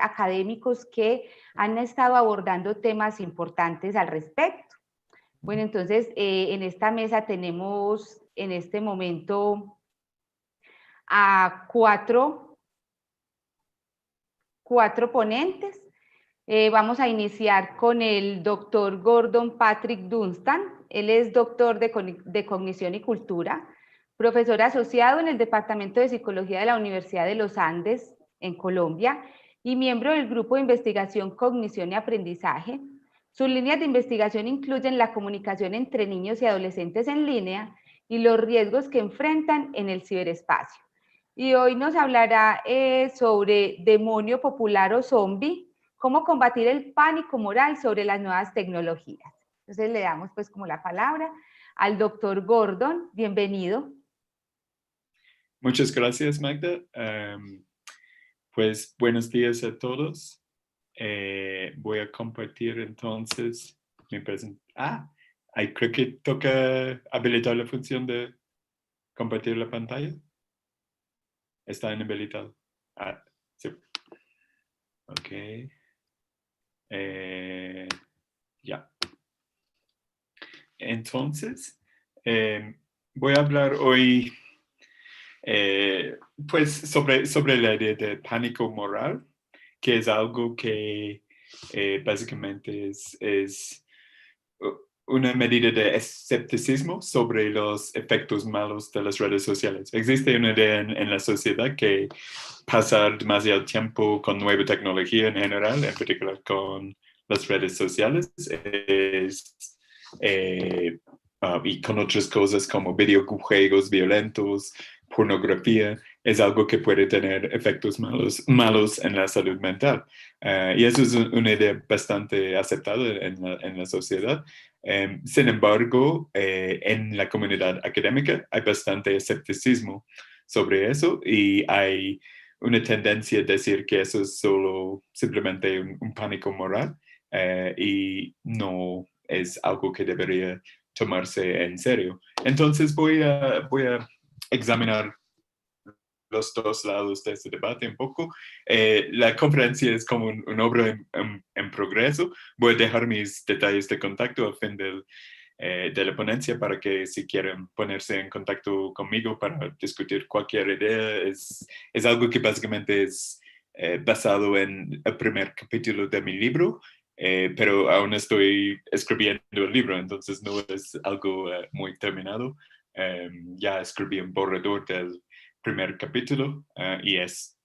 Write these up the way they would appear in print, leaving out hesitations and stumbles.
académicos que han estado abordando temas importantes al respecto. Bueno, entonces en esta mesa tenemos en este momento a cuatro ponentes. Vamos a iniciar con el doctor Gordon Patrick Dunstan. Él es doctor de Cognición y Cultura, profesor asociado en el Departamento de Psicología de la Universidad de los Andes, en Colombia, y miembro del Grupo de Investigación Cognición y Aprendizaje. Sus líneas de investigación incluyen la comunicación entre niños y adolescentes en línea y los riesgos que enfrentan en el ciberespacio. Y hoy nos hablará sobre demonio popular o zombie, cómo combatir el pánico moral sobre las nuevas tecnologías. Entonces le damos pues como la palabra al doctor Gordon. Bienvenido. Muchas gracias, Magda. Pues buenos días a todos. Voy a compartir entonces mi presentación. Creo que toca habilitar la función de compartir la pantalla. Está inhabilitado. Sí. Ok. Ya. Entonces, voy a hablar hoy pues sobre la idea de pánico moral, que es algo que básicamente es una medida de escepticismo sobre los efectos malos de las redes sociales. Existe una idea en la sociedad que pasar demasiado tiempo con nueva tecnología en general, en particular con las redes sociales, y con otras cosas como videojuegos violentos, pornografía, es algo que puede tener efectos malos en la salud mental. Y eso es una idea bastante aceptada en la sociedad. Sin embargo, en la comunidad académica hay bastante escepticismo sobre eso y hay una tendencia a decir que eso es solo simplemente un pánico moral y no es algo que debería tomarse en serio. Entonces voy a examinar los dos lados de este debate un poco. La conferencia es como una obra en progreso. Voy a dejar mis detalles de contacto al fin de la ponencia para que si quieren ponerse en contacto conmigo para discutir cualquier idea. Es algo que básicamente es basado en el primer capítulo de mi libro, pero aún estoy escribiendo el libro, entonces no es algo muy terminado. Ya escribí un borrador del primer capítulo y es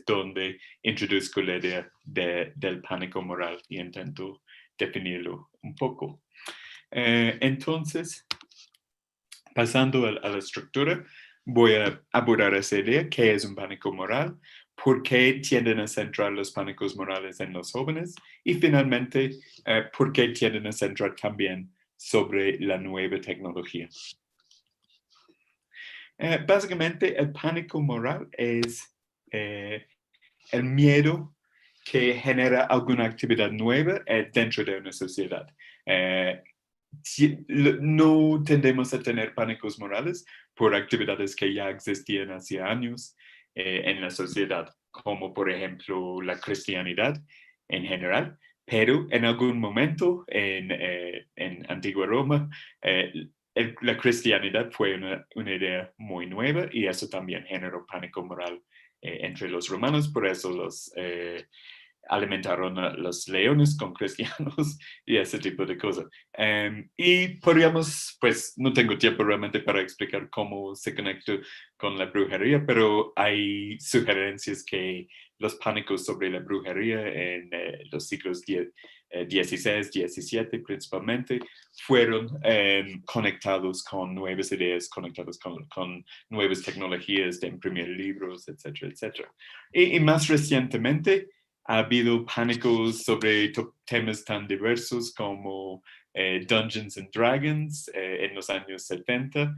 donde introduzco la idea del pánico moral y intento definirlo un poco. Entonces, pasando a la estructura, voy a abordar esa idea, qué es un pánico moral, por qué tienden a centrar los pánicos morales en los jóvenes y finalmente, por qué tienden a centrar también sobre la nueva tecnología. Básicamente, el pánico moral es el miedo que genera alguna actividad nueva dentro de una sociedad. No tendemos a tener pánicos morales por actividades que ya existían hace años en la sociedad, como por ejemplo la cristianidad en general, pero en algún momento en Antigua Roma, la cristianidad fue una idea muy nueva y eso también generó pánico moral entre los romanos, por eso los alimentaron a los leones con cristianos y ese tipo de cosas. Y podríamos, pues no tengo tiempo realmente para explicar cómo se conecta con la brujería, pero hay sugerencias que los pánicos sobre la brujería en los siglos XVI, XVII principalmente, fueron conectados con nuevas ideas, conectados con nuevas tecnologías de imprimir libros, etcétera, etcétera. Y más recientemente, ha habido pánicos sobre temas tan diversos como Dungeons and Dragons en los años 70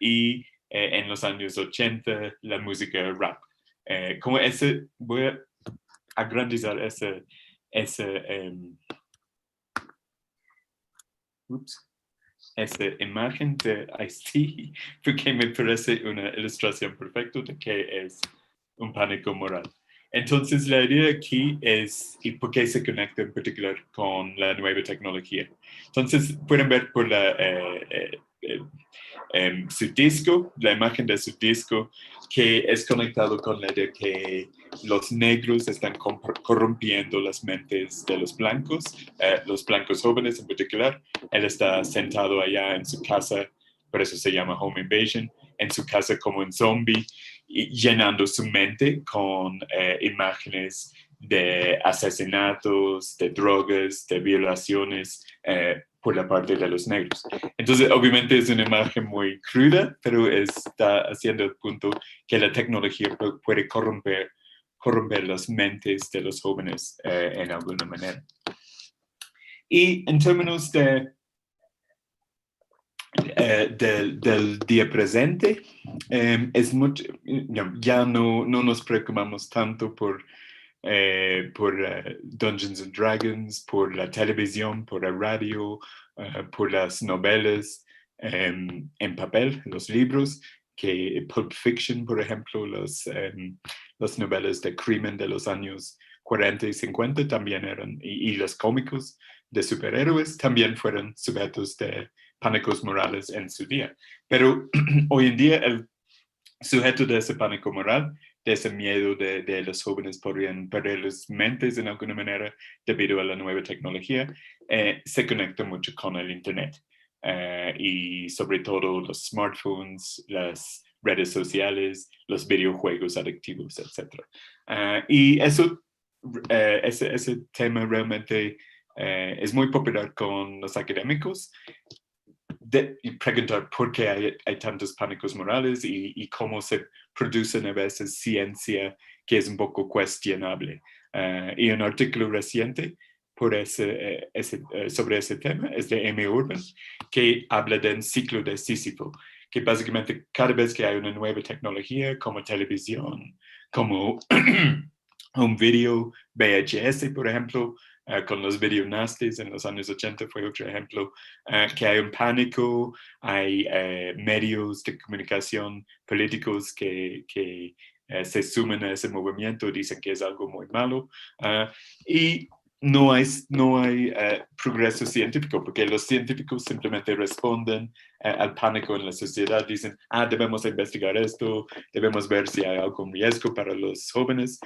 y en los años 80 la música rap. Como voy a agrandizar esa imagen de Ice-T porque me parece una ilustración perfecta de qué es un pánico moral. Entonces, la idea aquí es y por qué se conecta en particular con la nueva tecnología. Entonces, pueden ver por su disco, la imagen de su disco, que es conectado con la idea que los negros están corrompiendo las mentes de los blancos jóvenes en particular. Él está sentado allá en su casa, por eso se llama Home Invasion, en su casa como un zombie, y llenando su mente con imágenes de asesinatos, de drogas, de violaciones por la parte de los negros. Entonces, obviamente es una imagen muy cruda, pero está haciendo el punto que la tecnología puede corromper las mentes de los jóvenes en alguna manera. Y en términos del día presente, es mucho, ya no nos preocupamos tanto por Dungeons and Dragons, por la televisión, por la radio, por las novelas en papel, los libros, que Pulp Fiction, por ejemplo, las novelas de crimen de los años 40 y 50 también eran, y los cómicos de superhéroes también fueron sujetos de pánicos morales en su día. Pero hoy en día el sujeto de ese pánico moral, de ese miedo de los jóvenes podrían perder las mentes en alguna manera debido a la nueva tecnología, se conecta mucho con el Internet. Y sobre todo los smartphones, las redes sociales, los videojuegos adictivos, etc. Y eso, ese tema realmente es muy popular con los académicos. Preguntar por qué hay tantos pánicos morales y cómo se producen a veces ciencia que es un poco cuestionable. Y un artículo reciente sobre ese tema es de M. Urban, que habla de un ciclo de Sísifo, que básicamente cada vez que hay una nueva tecnología como televisión, como un video VHS, por ejemplo, con los videonasties en los años 80 fue otro ejemplo, que hay un pánico, hay medios de comunicación políticos que se suman a ese movimiento, dicen que es algo muy malo, y no hay progreso científico, porque los científicos simplemente responden al pánico en la sociedad, dicen, debemos investigar esto, debemos ver si hay algún riesgo para los jóvenes,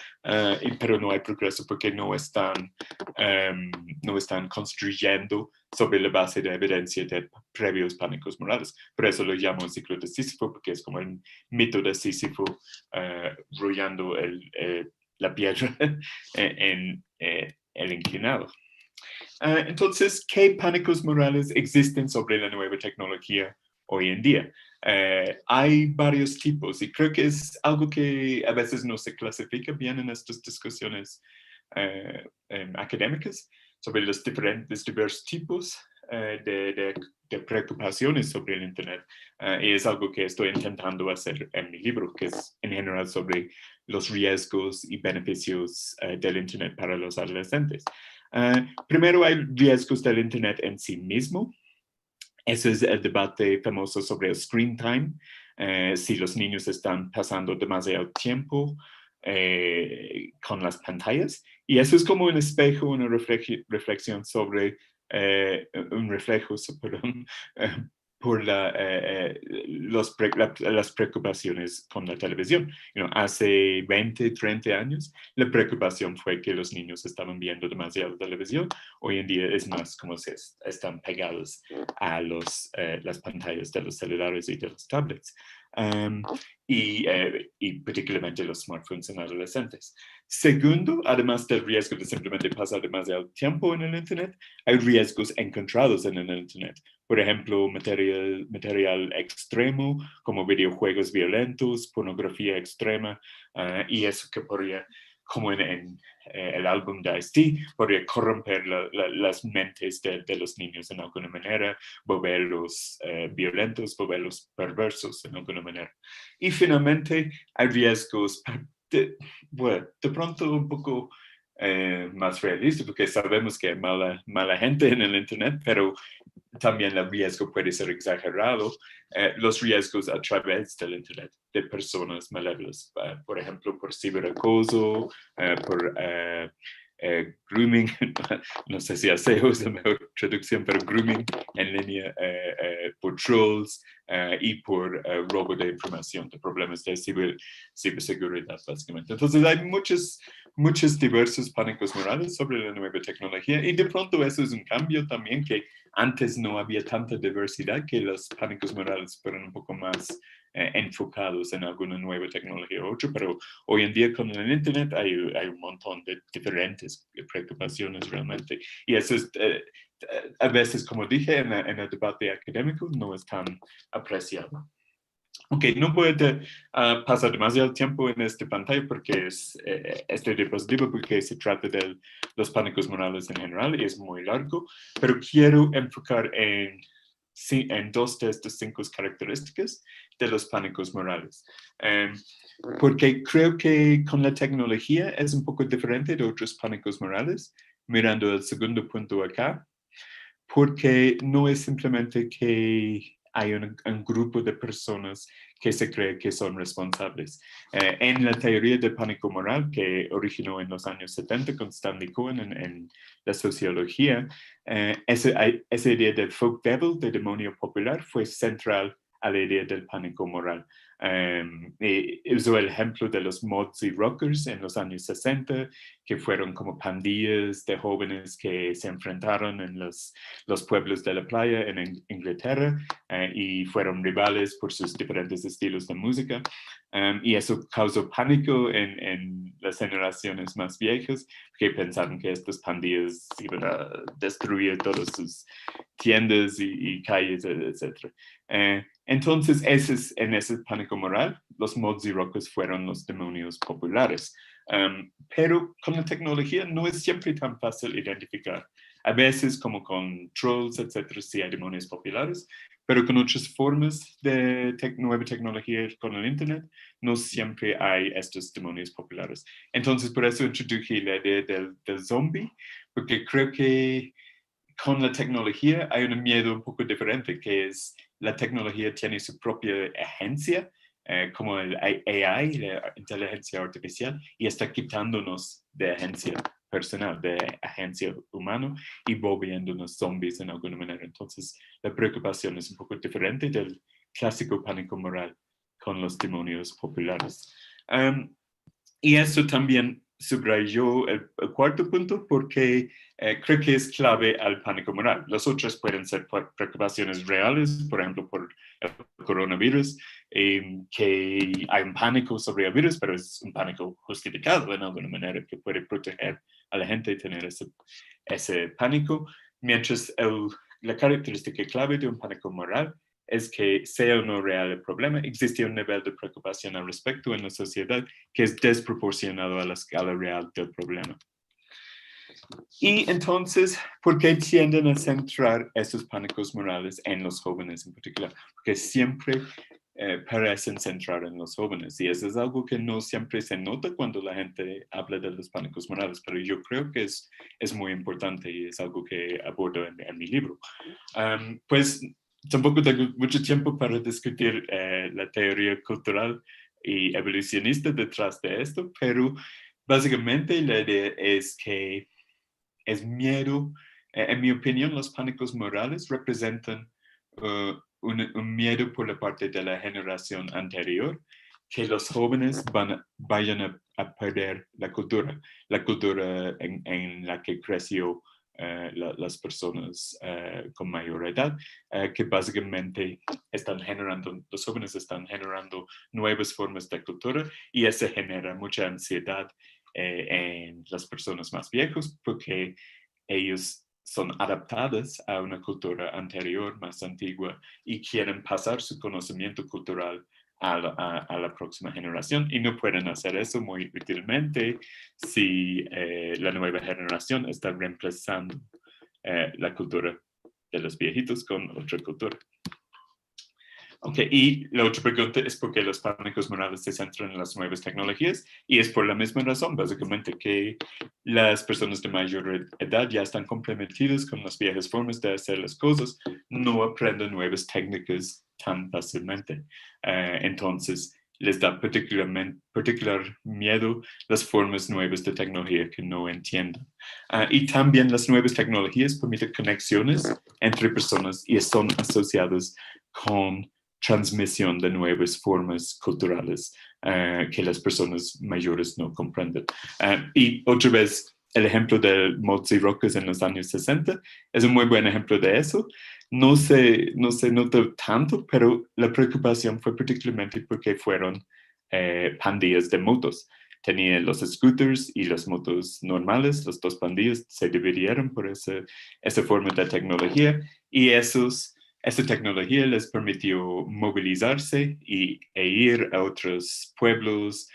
pero no hay progreso porque no están construyendo sobre la base de evidencia de previos pánicos morales. Por eso lo llamo el ciclo de Sísifo, porque es como el mito de Sísifo rollando la piedra en el inclinado. Entonces, ¿qué pánicos morales existen sobre la nueva tecnología hoy en día? Hay varios tipos y creo que es algo que a veces no se clasifica bien en estas discusiones académicas sobre los diversos tipos de preocupaciones sobre el Internet. Y es algo que estoy intentando hacer en mi libro, que es en general sobre los riesgos y beneficios del Internet para los adolescentes. Primero hay riesgos del Internet en sí mismo. Ese es el debate famoso sobre el screen time, si los niños están pasando demasiado tiempo con las pantallas. Y eso es como un espejo, una reflexión sobre un reflejo, perdón, por las preocupaciones con la televisión. Hace 20, 30 años, la preocupación fue que los niños estaban viendo demasiado televisión. Hoy en día es más como si están pegados a las pantallas de los celulares y de los tablets. Y particularmente los smartphones en adolescentes. Segundo, además del riesgo de simplemente pasar demasiado tiempo en el Internet, hay riesgos encontrados en el Internet. Por ejemplo, material extremo, como videojuegos violentos, pornografía extrema, y eso que podría, como en el álbum de Ice-T, podría corromper las mentes de los niños en alguna manera, volverlos violentos, volverlos perversos en alguna manera. Y finalmente, hay riesgos de pronto un poco más realistas, porque sabemos que hay mala gente en el Internet, pero también el riesgo puede ser exagerado, los riesgos a través del Internet de personas malévolas, por ejemplo, por ciberacoso, por grooming, no sé si aseo es la mejor traducción, pero grooming en línea, por trolls y por robo de información, de problemas de ciberseguridad, básicamente. Entonces hay muchos diversos pánicos morales sobre la nueva tecnología y de pronto eso es un cambio también que antes no había tanta diversidad, que los pánicos morales fueron un poco más enfocados en alguna nueva tecnología u otra, pero hoy en día con el Internet hay un montón de diferentes preocupaciones realmente. Y eso es, a veces, como dije, en el debate académico no es tan apreciado. Ok, no puedo pasar demasiado tiempo en esta pantalla porque este diapositiva porque se trata de los pánicos morales en general y es muy largo, pero quiero enfocar en dos de estas 5 características de los pánicos morales. Porque creo que con la tecnología es un poco diferente de otros pánicos morales, mirando el segundo punto acá, porque no es simplemente que hay un grupo de personas que se cree que son responsables. En la teoría del pánico moral, que originó en los años 70 con Stanley Cohen en la sociología, esa idea del folk devil, de demonio popular, fue central a la idea del pánico moral. Usó el ejemplo de los mods y rockers en los años 60, que fueron como pandillas de jóvenes que se enfrentaron en los pueblos de la playa en Inglaterra y fueron rivales por sus diferentes estilos de música. Y eso causó pánico en las generaciones más viejas, que pensaron que estas pandillas iban a destruir todas sus tiendas y calles, etc. Entonces, en ese pánico moral, los mods y rockers fueron los demonios populares. Pero con la tecnología no es siempre tan fácil identificar. A veces, como con trolls, etcétera, sí hay demonios populares, pero con otras formas de nueva tecnología con el Internet, no siempre hay estos demonios populares. Entonces, por eso introduje la idea del zombie, porque creo que con la tecnología hay un miedo un poco diferente, que es la tecnología tiene su propia agencia, como el AI, la inteligencia artificial, y está quitándonos de agencia personal, de agencia humana, y volviéndonos zombies en alguna manera. Entonces, la preocupación es un poco diferente del clásico pánico moral con los demonios populares. Y eso también subrayó el cuarto punto porque creo que es clave al pánico moral. Los otros pueden ser preocupaciones reales, por ejemplo, por el coronavirus, que hay un pánico sobre el virus, pero es un pánico justificado en alguna manera que puede proteger a la gente y tener ese pánico, mientras la característica clave de un pánico moral es que sea o no real el problema, existe un nivel de preocupación al respecto en la sociedad que es desproporcionado a la escala real del problema. Y entonces, ¿por qué tienden a centrar esos pánicos morales en los jóvenes en particular? Porque siempre parecen centrar en los jóvenes y eso es algo que no siempre se nota cuando la gente habla de los pánicos morales, pero yo creo que es muy importante y es algo que abordo en mi libro. Pues tampoco tengo mucho tiempo para discutir la teoría cultural y evolucionista detrás de esto, pero básicamente la idea es que es miedo. En mi opinión, los pánicos morales representan un miedo por la parte de la generación anterior, que los jóvenes vayan a perder la cultura en la que creció las personas con mayor edad, que básicamente los jóvenes están generando nuevas formas de cultura y eso genera mucha ansiedad en las personas más viejas porque ellos son adaptados a una cultura anterior, más antigua, y quieren pasar su conocimiento cultural a la próxima generación y no pueden hacer eso muy útilmente si la nueva generación está reemplazando la cultura de los viejitos con otra cultura. Ok, y la otra pregunta es por qué los pánicos morales se centran en las nuevas tecnologías, y es por la misma razón, básicamente, que las personas de mayor edad ya están comprometidas con las viejas formas de hacer las cosas, no aprenden nuevas técnicas tan fácilmente. Entonces, les da particular miedo las formas nuevas de tecnología que no entienden. Y también las nuevas tecnologías permiten conexiones entre personas y son asociadas con transmisión de nuevas formas culturales que las personas mayores no comprenden. Y otra vez, el ejemplo de Mods y Rocas en los años 60 es un muy buen ejemplo de eso. No se notó tanto, pero la preocupación fue particularmente porque fueron pandillas de motos. Tenían los scooters y las motos normales, las dos pandillas se dividieron por esa forma de tecnología, y esa tecnología les permitió movilizarse e ir a otros pueblos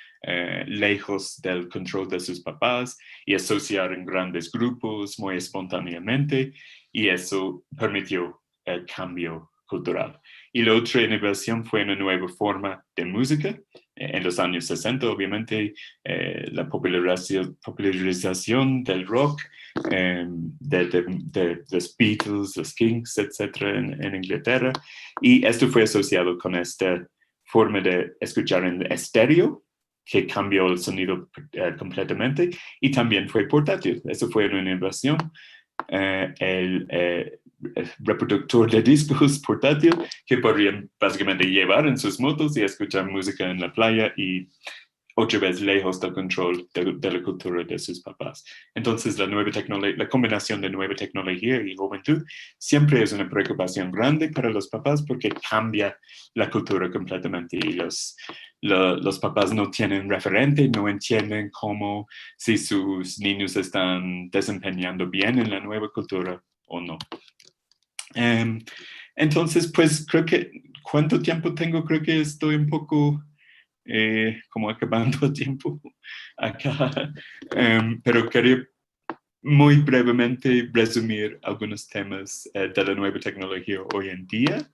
lejos del control de sus papás y asociar en grandes grupos muy espontáneamente, y eso permitió el cambio cultural. Y la otra innovación fue una nueva forma de música. En los años 60, obviamente, la popularización del rock, de los Beatles, los Kings, etcétera, en Inglaterra. Y esto fue asociado con esta forma de escuchar en estéreo, que cambió el sonido completamente, y también fue portátil. Eso fue una innovación. El reproductor de discos portátil que podrían básicamente llevar en sus motos y escuchar música en la playa, y otra vez lejos del control de la cultura de sus papás. Entonces, la combinación de nueva tecnología y juventud siempre es una preocupación grande para los papás, porque cambia la cultura completamente, y los papás no tienen referente, no entienden cómo, si sus niños están desempeñando bien en la nueva cultura o no. Entonces, pues creo que, ¿cuánto tiempo tengo? Creo que estoy un poco como acabando el tiempo acá, pero quería muy brevemente resumir algunos temas de la nueva tecnología hoy en día,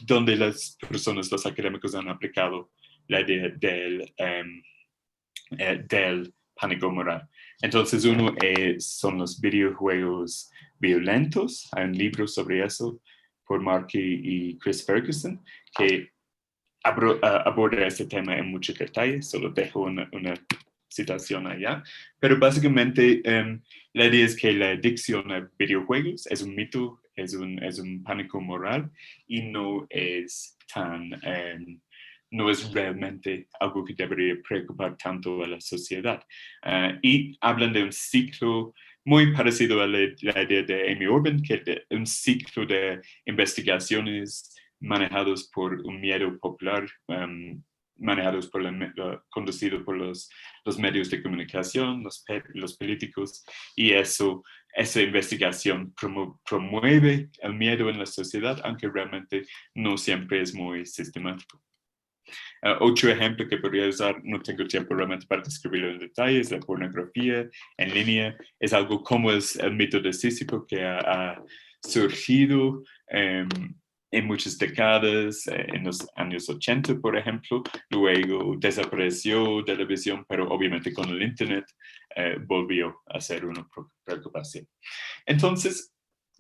donde las personas, los académicos, han aplicado la idea del pánico moral. Entonces, uno son los videojuegos violentos. Hay un libro sobre eso por Markey y Chris Ferguson, que aborda este tema en mucho detalle. Solo dejo una citación allá. Pero básicamente, la idea es que la adicción a videojuegos es un mito, es un pánico moral, y no es no es realmente algo que debería preocupar tanto a la sociedad. Y hablan de un ciclo muy parecido a la idea de Amy Orban, que es un ciclo de investigaciones manejados por un miedo popular, manejados conducido por los medios de comunicación, los políticos, y esa investigación promueve el miedo en la sociedad, aunque realmente no siempre es muy sistemático. Otro ejemplo que podría usar, no tengo tiempo realmente para describirlo en detalle, es la pornografía en línea. Es algo como es el mito de Sísifo, que ha surgido en muchas décadas, en los años 80, por ejemplo. Luego desapareció de la visión, pero obviamente con el Internet volvió a ser una preocupación. Entonces,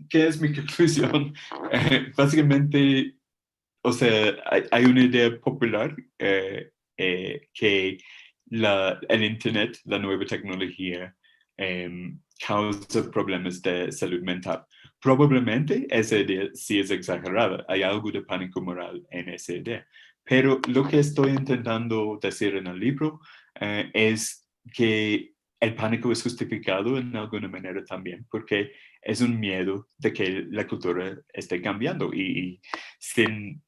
¿qué es mi conclusión? Básicamente, o sea, hay una idea popular que el Internet, la nueva tecnología, causa problemas de salud mental. Probablemente esa idea sí es exagerada. Hay algo de pánico moral en esa idea. Pero lo que estoy intentando decir en el libro es que el pánico es justificado en alguna manera también, porque es un miedo de que la cultura esté cambiando, y sin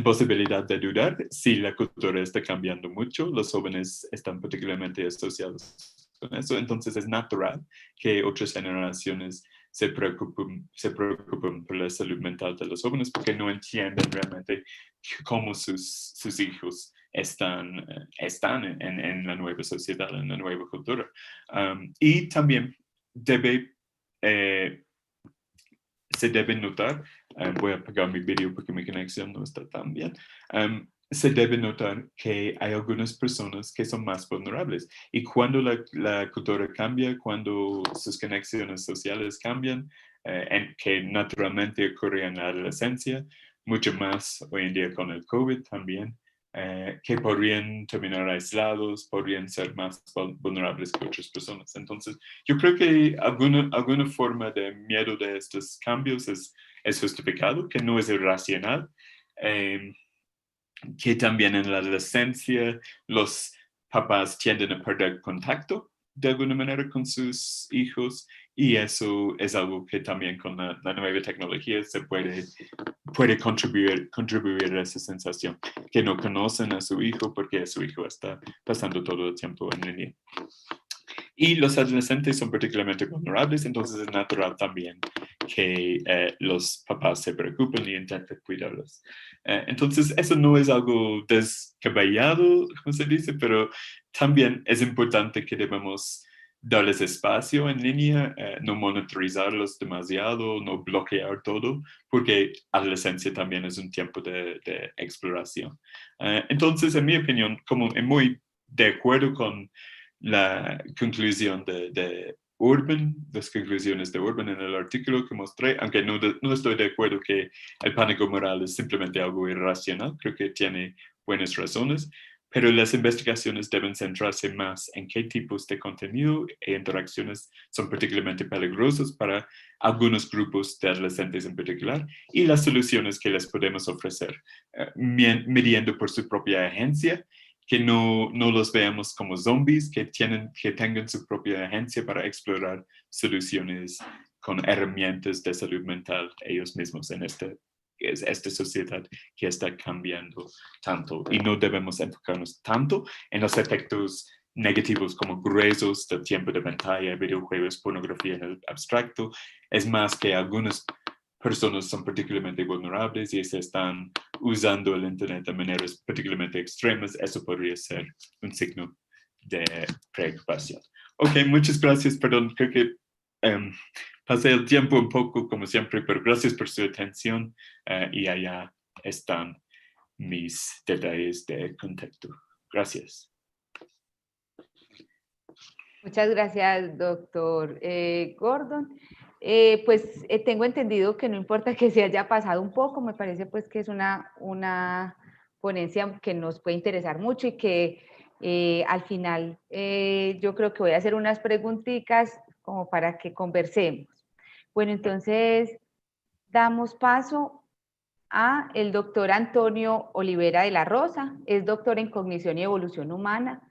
posibilidad de dudar, si la cultura está cambiando mucho, los jóvenes están particularmente asociados con eso, entonces es natural que otras generaciones se preocupen por la salud mental de los jóvenes, porque no entienden realmente cómo sus hijos están en la nueva sociedad, en la nueva cultura. Y también debe se debe notar, voy a apagar mi video porque mi conexión no está tan bien, se debe notar que hay algunas personas que son más vulnerables. Y cuando la cultura cambia, cuando sus conexiones sociales cambian, que naturalmente ocurre en la adolescencia, mucho más hoy en día con el COVID también, que podrían terminar aislados, podrían ser más vulnerables que otras personas. Entonces, yo creo que alguna forma de miedo de estos cambios es justificado, que no es irracional, que también en la adolescencia los papás tienden a perder contacto de alguna manera con sus hijos, y eso es algo que también con la nueva tecnología se puede contribuir a esa sensación, que no conocen a su hijo porque su hijo está pasando todo el tiempo en línea. Y los adolescentes son particularmente vulnerables, entonces es natural también que los papás se preocupen y intenten cuidarlos. Entonces, eso no es algo descabellado, como se dice, pero también es importante que debemos darles espacio en línea, no monitorizarlos demasiado, no bloquear todo, porque adolescencia también es un tiempo de exploración. Entonces, en mi opinión, como muy de acuerdo con la conclusión de Urban, las conclusiones de Urban en el artículo que mostré, aunque no estoy de acuerdo que el pánico moral es simplemente algo irracional, creo que tiene buenas razones, pero las investigaciones deben centrarse más en qué tipos de contenido e interacciones son particularmente peligrosos para algunos grupos de adolescentes en particular, y las soluciones que les podemos ofrecer, midiendo por su propia agencia, que no los veamos como zombies, que tengan su propia agencia para explorar soluciones con herramientas de salud mental ellos mismos en esta sociedad que está cambiando tanto, y no debemos enfocarnos tanto en los efectos negativos como gruesos del tiempo de pantalla, videojuegos, pornografía en el abstracto. Es más que algunas personas son particularmente vulnerables y se están usando el Internet de maneras particularmente extremas. Eso podría ser un signo de preocupación. Ok, muchas gracias. Perdón, creo que pasé el tiempo un poco, como siempre, pero gracias por su atención, y allá están mis detalles de contacto. Gracias. Muchas gracias, doctor Gordon. Pues tengo entendido que no importa que se haya pasado un poco, me parece pues que es una ponencia que nos puede interesar mucho, y que al final yo creo que voy a hacer unas preguntitas como para que conversemos. Bueno, entonces damos paso a el doctor Antonio Olivera de la Rosa, es doctor en Cognición y Evolución Humana,